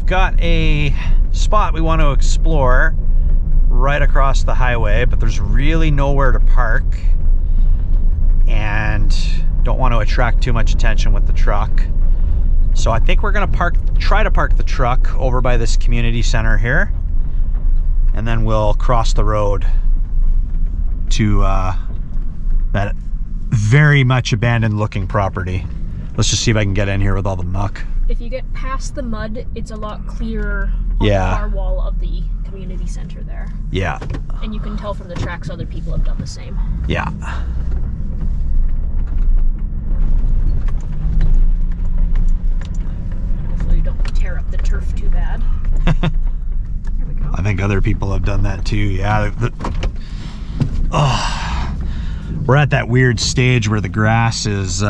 we've got a spot we want to explore right across the highway, but there's really nowhere to park and don't want to attract too much attention with the truck. So I think we're gonna try to park the truck over by this community center here, and then we'll cross the road to that very much abandoned looking property. Let's just see if I can get in here with all the muck. If you get past the mud, it's a lot clearer on the far wall of the community center there. Yeah. And you can tell from the tracks other people have done the same. Yeah. Hopefully you don't tear up the turf too bad. There we go. I think other people have done that too. Yeah. We're at that weird stage where the grass is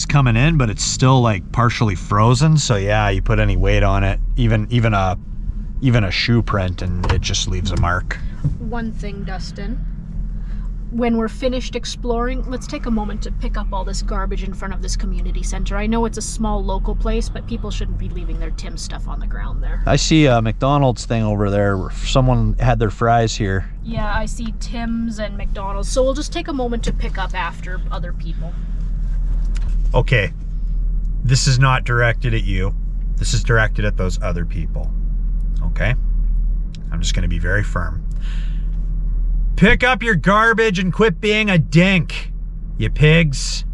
coming in, but it's still like partially frozen. So yeah, you put any weight on it, even a shoe print, and it just leaves a mark. One thing, Dustin, when we're finished exploring, let's take a moment to pick up all this garbage in front of this community center. I know it's a small local place, but people shouldn't be leaving their Tim stuff on the ground there. I see a McDonald's thing over there where someone had their fries here. Yeah, I see Tim's and McDonald's. So we'll just take a moment to pick up after other people. Okay, this is not directed at you. This is directed at those other people. Okay? I'm just gonna be very firm. Pick up your garbage and quit being a dink, you pigs.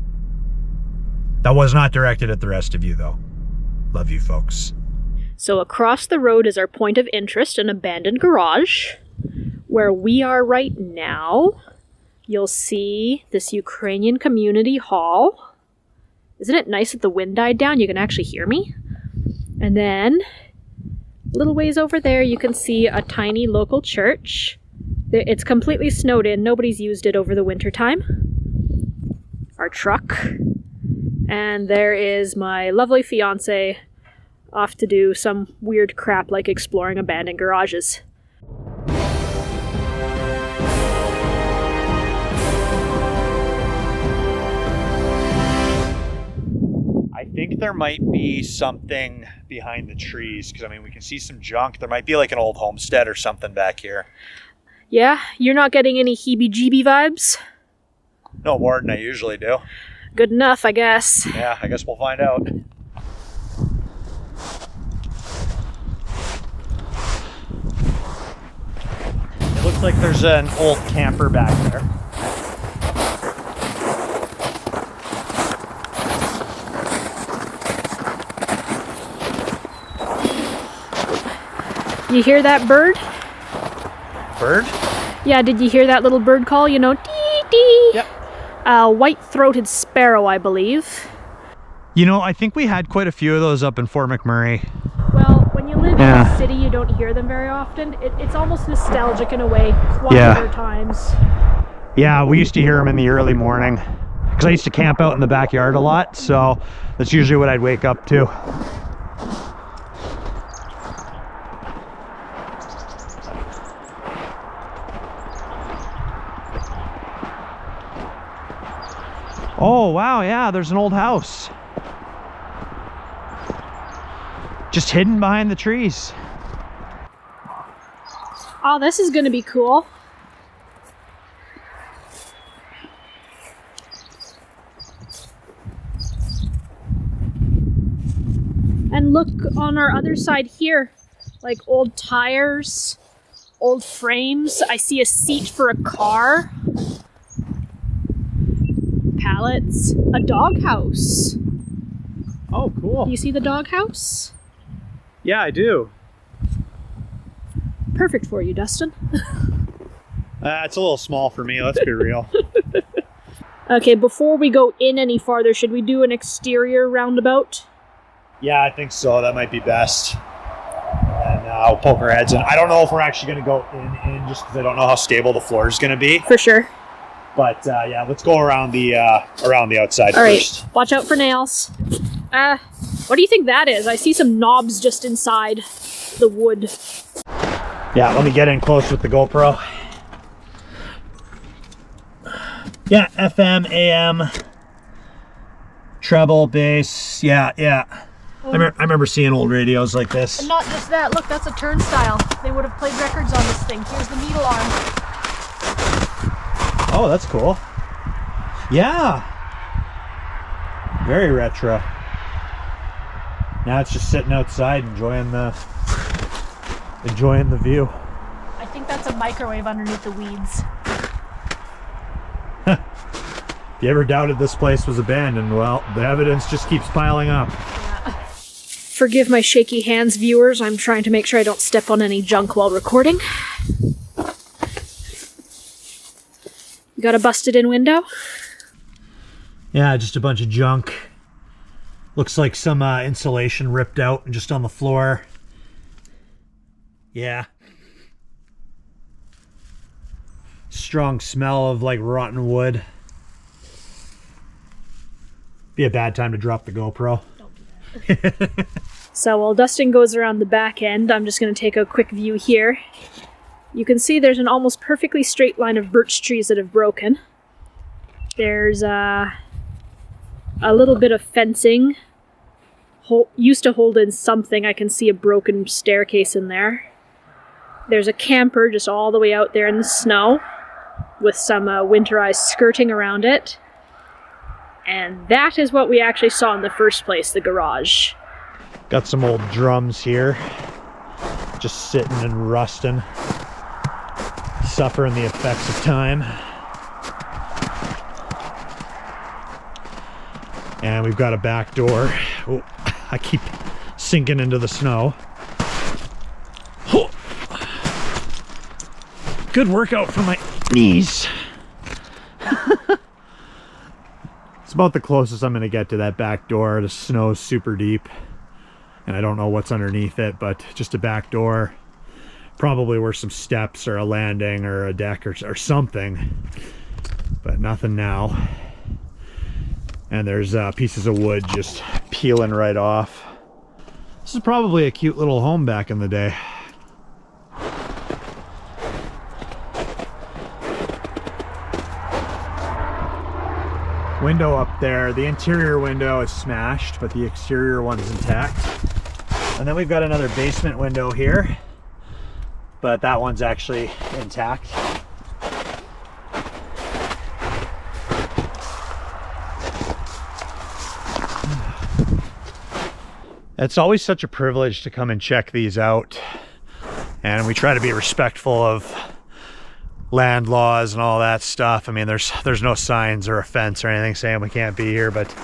That was not directed at the rest of you though. Love you folks. So across the road is our point of interest, an abandoned garage. Where we are right now, you'll see this Ukrainian community hall. Isn't it nice that the wind died down? You can actually hear me. And then a little ways over there, you can see a tiny local church. It's completely snowed in. Nobody's used it over the winter time. Our truck. And there is my lovely fiance off to do some weird crap like exploring abandoned garages. I think there might be something behind the trees, because I mean we can see some junk. There might be like an old homestead or something back here. Yeah? You're not getting any heebie-jeebie vibes? No more than I usually do. Good enough, I guess. Yeah, I guess we'll find out. It looks like there's an old camper back there. You hear that bird? Bird? Yeah, did you hear that little bird call? You know, dee-dee. Yep. A white-throated sparrow, I believe. You know, I think we had quite a few of those up in Fort McMurray. Well, when you live in a city, you don't hear them very often. It's almost nostalgic in a way, quieter times. Yeah, we used to hear them in the early morning, because I used to camp out in the backyard a lot, so that's usually what I'd wake up to. Oh, wow, yeah, there's an old house. Just hidden behind the trees. Oh, this is gonna be cool. And look on our other side here, like old tires, old frames. I see a seat for a car. Pallets, a doghouse. Oh, cool. Do you see the doghouse? Yeah, I do. Perfect for you, Dustin. It's a little small for me, let's be real. Okay, before we go in any farther, should we do an exterior roundabout? Yeah, I think so. That might be best. And we'll poke our heads in. I don't know if we're actually going to go in just because I don't know how stable the floor is going to be. For sure. But yeah, let's go around the outside All first. All right, watch out for nails. What do you think that is? I see some knobs just inside the wood. Yeah, let me get in close with the GoPro. Yeah, FM, AM, treble, bass. Yeah. I remember seeing old radios like this. And not just that, look, that's a turnstile. They would have played records on this thing. Here's the needle arm. Oh, that's cool. Yeah. Very retro. Now it's just sitting outside enjoying the view. I think that's a microwave underneath the weeds. If you ever doubted this place was abandoned, well, the evidence just keeps piling up. Yeah. Forgive my shaky hands, viewers. I'm trying to make sure I don't step on any junk while recording. You got a busted-in window? Yeah, just a bunch of junk. Looks like some insulation ripped out and just on the floor. Yeah. Strong smell of like rotten wood. Be a bad time to drop the GoPro. Don't do that. So while dusting goes around the back end, I'm just going to take a quick view here. You can see there's an almost perfectly straight line of birch trees that have broken. There's a little bit of fencing. Used to hold in something. I can see a broken staircase in there. There's a camper just all the way out there in the snow with some winterized skirting around it. And that is what we actually saw in the first place, the garage. Got some old drums here, just sitting and rusting, suffering the effects of time. And we've got a back door. Oh, I keep sinking into the snow. Oh. Good workout for my knees. It's about the closest I'm going to get to that back door. The snow's super deep, and I don't know what's underneath it, but just a back door. Probably where some steps or a landing or a deck or something, but nothing now. And there's pieces of wood just peeling right off. This is probably a cute little home back in the day. Window up there, the interior window is smashed, but the exterior one's intact. And then we've got another basement window here, but that one's actually intact. It's always such a privilege to come and check these out, and we try to be respectful of land laws and all that stuff. I mean, there's no signs or a fence or anything saying we can't be here, but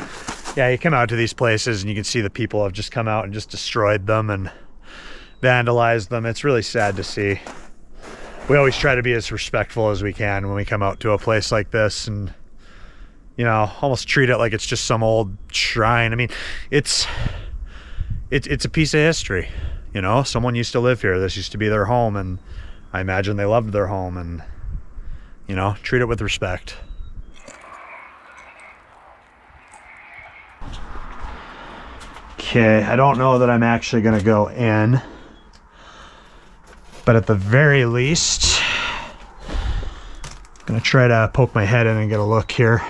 yeah, you come out to these places and you can see the people have just come out and just destroyed them and vandalized them. It's really sad to see. We always try to be as respectful as we can when we come out to a place like this, and you know, almost treat it like it's just some old shrine. I mean, it's a piece of history, you know. Someone used to live here. This used to be their home, and I imagine they loved their home, and you know, treat it with respect. Okay, I don't know that I'm actually gonna go in, but at the very least, I'm gonna try to poke my head in and get a look here.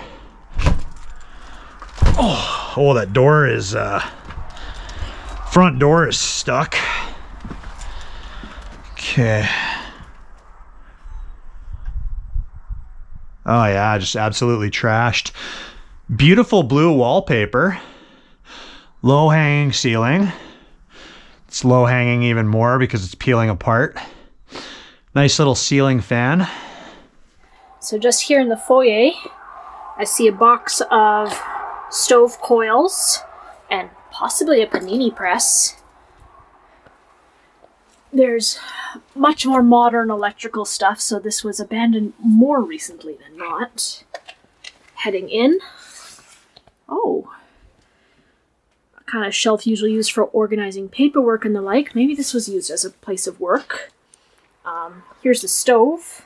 Oh, that door is, front door is stuck. Okay. Oh yeah, just absolutely trashed. Beautiful blue wallpaper. Low hanging ceiling. It's low hanging even more because it's peeling apart. Nice little ceiling fan. So just here in the foyer, I see a box of stove coils and possibly a panini press. There's much more modern electrical stuff, so this was abandoned more recently than not. Heading in. Oh. A kind of shelf usually used for organizing paperwork and the like. Maybe this was used as a place of work. Here's the stove.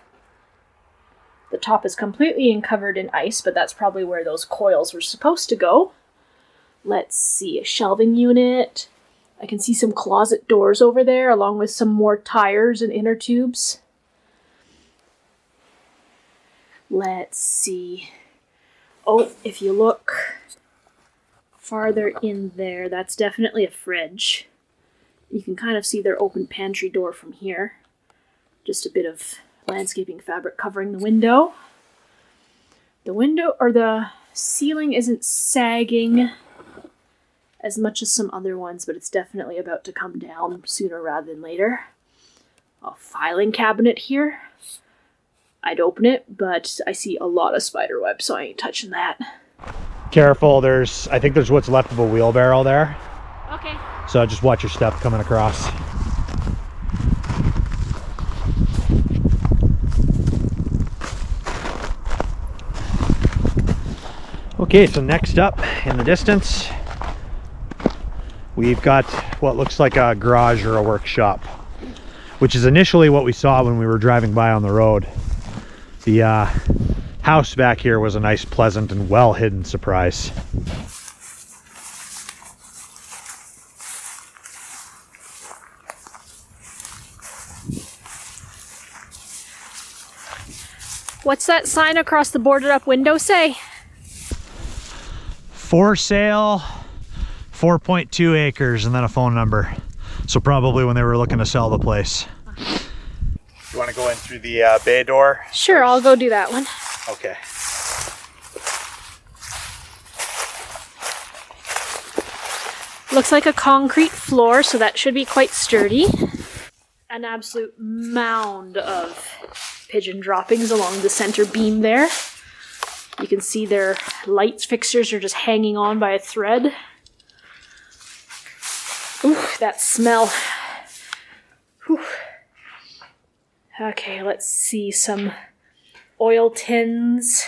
The top is completely covered in ice, but that's probably where those coils were supposed to go. Let's see, a shelving unit. I can see some closet doors over there, along with some more tires and inner tubes. Let's see. Oh, if you look farther in there, that's definitely a fridge. You can kind of see their open pantry door from here. Just a bit of landscaping fabric covering the window. The window, or the ceiling, isn't sagging as much as some other ones, but it's definitely about to come down sooner rather than later. A filing cabinet here. I'd open it, but I see a lot of spider web, so I ain't touching that. Careful, I think there's what's left of a wheelbarrow there. Okay. So just watch your step coming across. Okay, so next up in the distance, we've got what looks like a garage or a workshop, which is initially what we saw when we were driving by on the road. The house back here was a nice, pleasant, and well-hidden surprise. What's that sign across the boarded up window say? For sale, 4.2 acres, and then a phone number. So probably when they were looking to sell the place. You want to go in through the bay door? Sure, I'll go do that one. Okay. Looks like a concrete floor, so that should be quite sturdy. An absolute mound of pigeon droppings along the center beam there. You can see their lights fixtures are just hanging on by a thread. Ooh, that smell. Whew. Okay, let's see, some oil tins,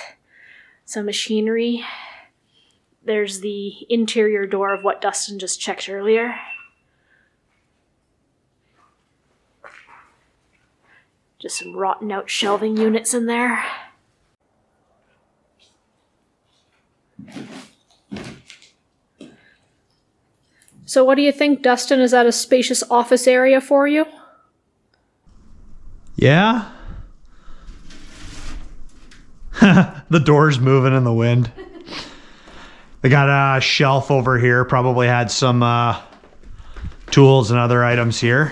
some machinery. There's the interior door of what Dustin just checked earlier. Just some rotten out shelving units in there. So what do you think, Dustin? Is that a spacious office area for you? Yeah. The door's moving in the wind. They got a shelf over here, probably had some tools and other items here.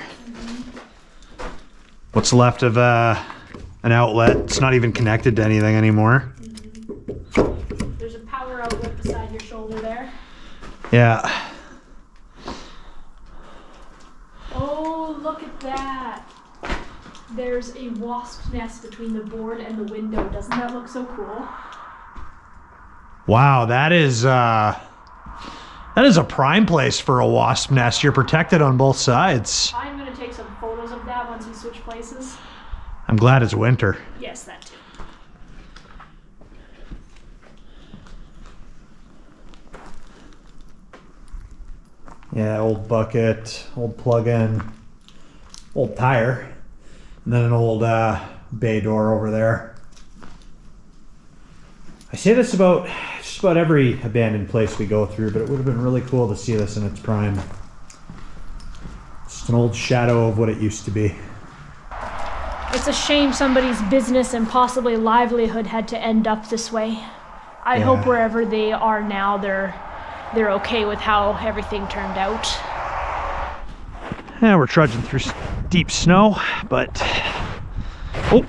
What's left of an outlet. It's not even connected to anything anymore. There's a power outlet beside your shoulder there. Yeah. Oh, look at that. There's a wasp nest between the board and the window. Doesn't that look so cool? Wow, that is a prime place for a wasp nest. You're protected on both sides. I'm going to take some photos of that once we switch places. I'm glad it's winter. Yes, that too. Yeah, old bucket, old plug-in, old tire, and then an old bay door over there. I say this about just about every abandoned place we go through, but it would have been really cool to see this in its prime. Just an old shadow of what it used to be. It's a shame somebody's business and possibly livelihood had to end up this way. I hope wherever they are now, they're okay with how everything turned out. Yeah, we're trudging through deep snow, but oh,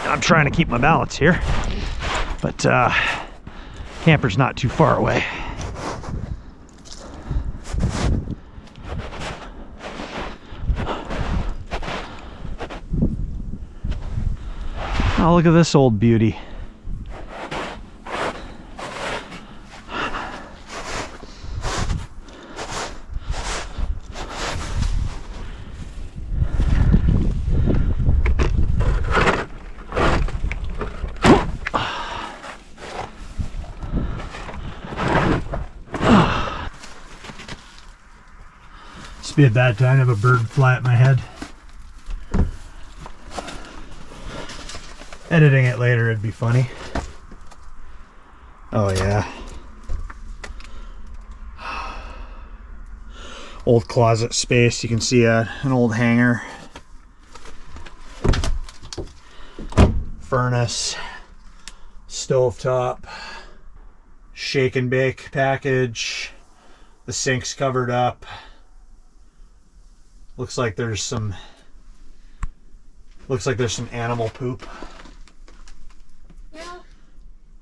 I'm trying to keep my balance here. But camper's not too far away. Oh, look at this old beauty. This would be a bad time to have a bird fly at my head. Editing it later, it'd be funny. Oh yeah. Old closet space. You can see an old hanger. Furnace. Stovetop. Shake and bake package. The sink's covered up. Looks like there's some animal poop. Well,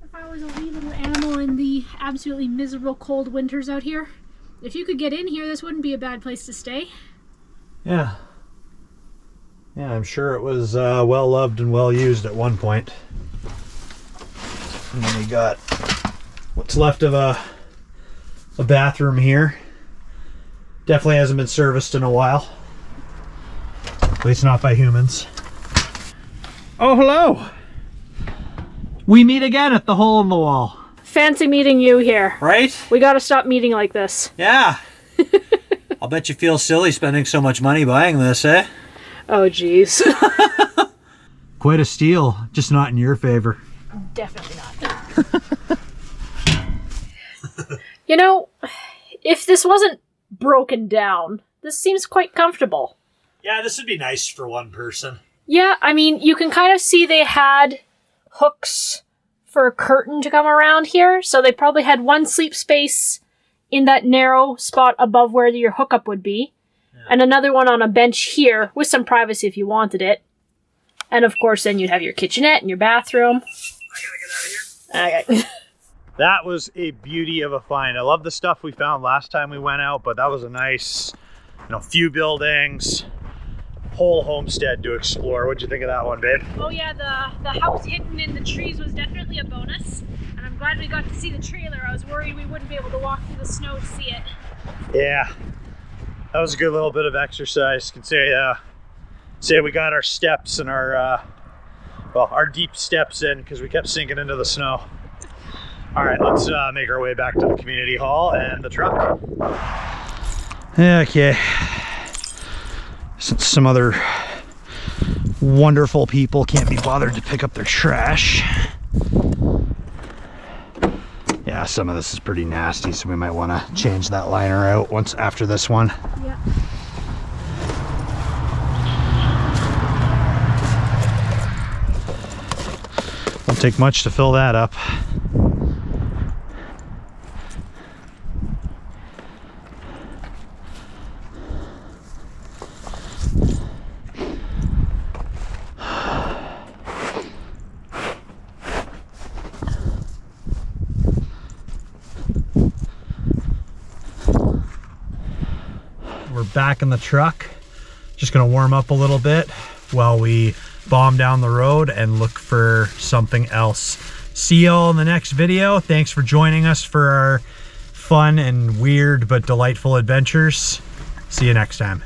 if I was a wee little animal in the absolutely miserable cold winters out here, if you could get in here, this wouldn't be a bad place to stay. Yeah. Yeah, I'm sure it was well loved and well used at one point. And then we got what's left of a bathroom here. Definitely hasn't been serviced in a while. At least not by humans. Oh, hello! We meet again at the hole in the wall. Fancy meeting you here. Right? We gotta stop meeting like this. Yeah. I'll bet you feel silly spending so much money buying this, eh? Oh, geez. Quite a steal, just not in your favor. Definitely not. You know, if this wasn't broken down, this seems quite comfortable. Yeah, this would be nice for one person. Yeah, I mean, you can kind of see they had hooks for a curtain to come around here, so they probably had one sleep space in that narrow spot above where your hookup would be, and another one on a bench here with some privacy if you wanted it. And of course, then you'd have your kitchenette and your bathroom. I gotta get out of here. Okay. That was a beauty of a find. I love the stuff we found last time we went out, but that was a nice, few buildings, whole homestead to explore. What'd you think of that one, babe? Oh yeah, the house hidden in the trees was definitely a bonus. And I'm glad we got to see the trailer. I was worried we wouldn't be able to walk through the snow to see it. Yeah, that was a good little bit of exercise. Can say we got our steps and our deep steps in because we kept sinking into the snow. All right, let's make our way back to the community hall and the truck. Okay. Since some other wonderful people can't be bothered to pick up their trash. Yeah, some of this is pretty nasty, so we might want to change that liner out after this one. Yeah. Won't take much to fill that up. We're back in the truck. Just gonna warm up a little bit while we bomb down the road and look for something else. See y'all in the next video. Thanks for joining us for our fun and weird but delightful adventures. See you next time.